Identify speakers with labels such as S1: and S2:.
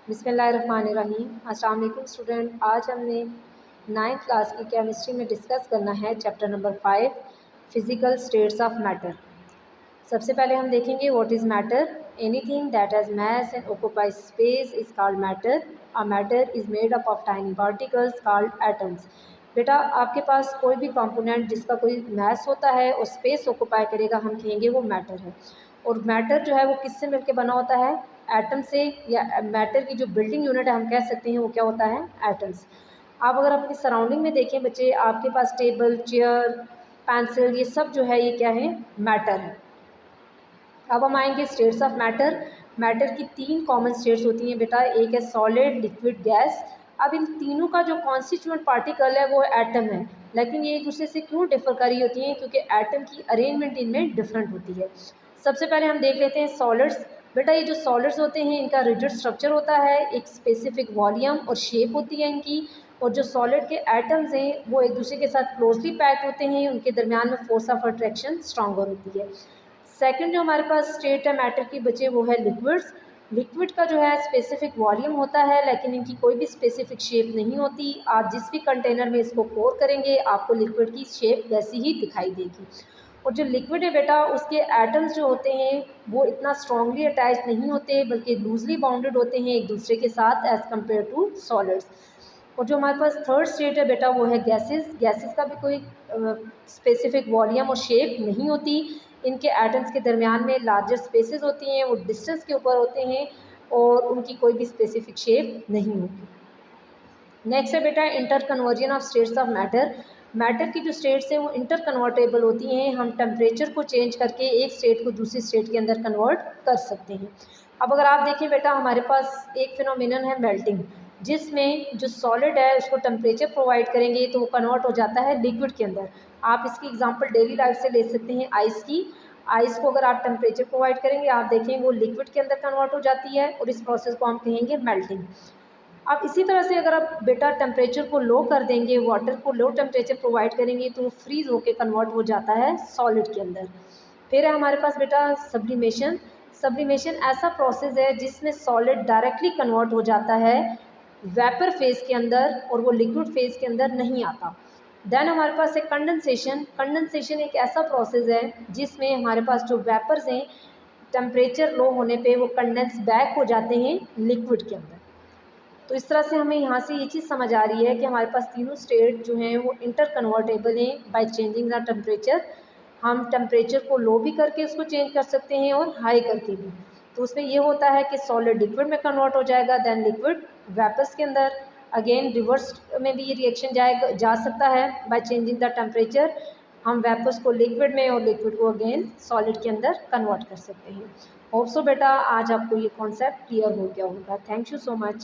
S1: बिस्मिल्लाहिर्रहमानिर्रहीम। अस्सलाम वालेकुम स्टूडेंट। आज हमने 9th क्लास की केमिस्ट्री में डिस्कस करना है chapter number 5 physical states of matter. सबसे पहले हम देखेंगे what is matter. Anything that has mass and occupies space is called matter. A matter is made up of tiny particles called atoms. बेटा आपके पास कोई भी कंपोनेंट जिसका कोई मास होता है और स्पेस ऑक्यूपाई करेगा, हम कहेंगे वो मैटर है। और मैटर जो है वो किससे मिलकर बना होता है? एटम से। या मैटर की जो बिल्डिंग यूनिट है हम कह सकते हैं वो क्या होता है? एटम्स। आप अगर अपनी सराउंडिंग में देखें बच्चे, आपके पास टेबल, चेयर, पेंसिल, ये सब जो है ये क्या है? मैटर है। अब हम आएंगे स्टेट्स ऑफ मैटर। मैटर की 3 कॉमन स्टेट्स होती हैं बेटा, एक है सॉलिड, लिक्विड, गैस। अब इन तीनों का जो कॉन्स्टिट्यूएंट पार्टिकल है वो एटम है, लेकिन ये एक दूसरे से क्यों डिफर कर रही होती हैं? क्योंकि एटम की अरेंजमेंट इनमें डिफरेंट होती है। सबसे पहले हम देख लेते हैं सॉलिड्स। बेटा ये जो सॉलिड्स होते हैं इनका रिजिड स्ट्रक्चर होता है, एक स्पेसिफिक वॉल्यूम और शेप होती है इनकी। और जो सॉलिड के एटम्स हैं वो एक दूसरे के साथ क्लोजली पैक्ड होते हैं, उनके दरमियान में फोर्स ऑफ अट्रैक्शन स्ट्रॉन्गर होती है। सेकंड जो हमारे पास स्टेट है मैटर की बचे वो है लिक्विड्स। लिक्विड का जो है स्पेसिफिक वॉल्यूम होता है, लेकिन इनकी कोई भी स्पेसिफिक शेप नहीं होती। आप जिस भी कंटेनर में इसको पोर करेंगे आपको लिक्विड की शेप वैसी ही दिखाई देगी। और जो लिक्विड है बेटा उसके एटम्स जो होते हैं वो इतना स्ट्रांगली अटैच नहीं होते, बल्कि लूजली बाउंडेड होते हैं एक दूसरे के साथ एज़ कम्पेयर टू सॉलिड्स। और जो हमारे पास थर्ड स्टेट है बेटा वो है गैसेस। गैसेस का भी कोई स्पेसिफिक वॉल्यूम और शेप नहीं होती। इनके एटम्स के दरमियान में लार्जर स्पेसेस होती हैं, वो डिस्टेंस के ऊपर होते हैं और उनकी कोई भी स्पेसिफिक शेप नहीं होती। नेक्स्ट है बेटा inter conversion of states of matter. Matter की जो स्टेट्स हैं वो इंटर कन्वर्टेबल होती हैं। हम टेम्परेचर को चेंज करके एक स्टेट को दूसरी स्टेट के अंदर कन्वर्ट कर सकते हैं। अब अगर आप देखें बेटा हमारे पास एक फिनोमिनन है मेल्टिंग, जिसमें जो सॉलिड है उसको टेम्परेचर प्रोवाइड करेंगे तो वो कन्वर्ट हो जाता है लिक्विड के अंदर। आप इसकी एग्जांपल डेली लाइफ से ले सकते हैं आइस की। आइस को अगर आप टेम्परेचर प्रोवाइड करेंगे आप देखें वो लिक्विड के अंदर कन्वर्ट हो जाती है और इस प्रोसेस को हम कहेंगे मेल्टिंग। अब इसी तरह से अगर आप बेटा टेम्परेचर को लो कर देंगे, वाटर को लो टेम्परेचर प्रोवाइड करेंगे तो फ्रीज होके कन्वर्ट हो जाता है सॉलिड के अंदर। फिर है हमारे पास बेटा सब्लिमेशन। सब्लिमेशन ऐसा प्रोसेस है जिसमें सॉलिड डायरेक्टली कन्वर्ट हो जाता है वेपर फेज के अंदर और वो लिक्विड फेज के अंदर नहीं आता। देन हमारे पास है कंडेंसेशन। कंडेंसेशन एक ऐसा प्रोसेस है जिसमें हमारे पास जो वेपर्स हैं टेम्परेचर लो होने पे वो कंडेंस बैक हो जाते हैं लिक्विड के अंदर। तो इस तरह से हमें यहाँ से ये चीज़ समझ आ रही है कि हमारे पास तीनों स्टेट जो हैं वो इंटर कन्वर्टेबल हैं बाय चेंजिंग द टेम्परेचर। हम टेम्परेचर को लो भी करके उसको चेंज कर सकते हैं और हाई करके भी। तो उसमें ये होता है कि सॉलिड लिक्विड में कन्वर्ट हो जाएगा, देन लिक्विड वेपर्स के अंदर। अगेन रिवर्स में भी ये रिएक्शन जा सकता है बाय चेंजिंग द टेम्परेचर। हम वेपर्स को लिक्विड में और लिक्विड को अगेन सॉलिड के अंदर कन्वर्ट कर सकते हैं। होप सो बेटा आज आपको ये कॉन्सेप्ट क्लियर हो गया होगा। Thank you so much.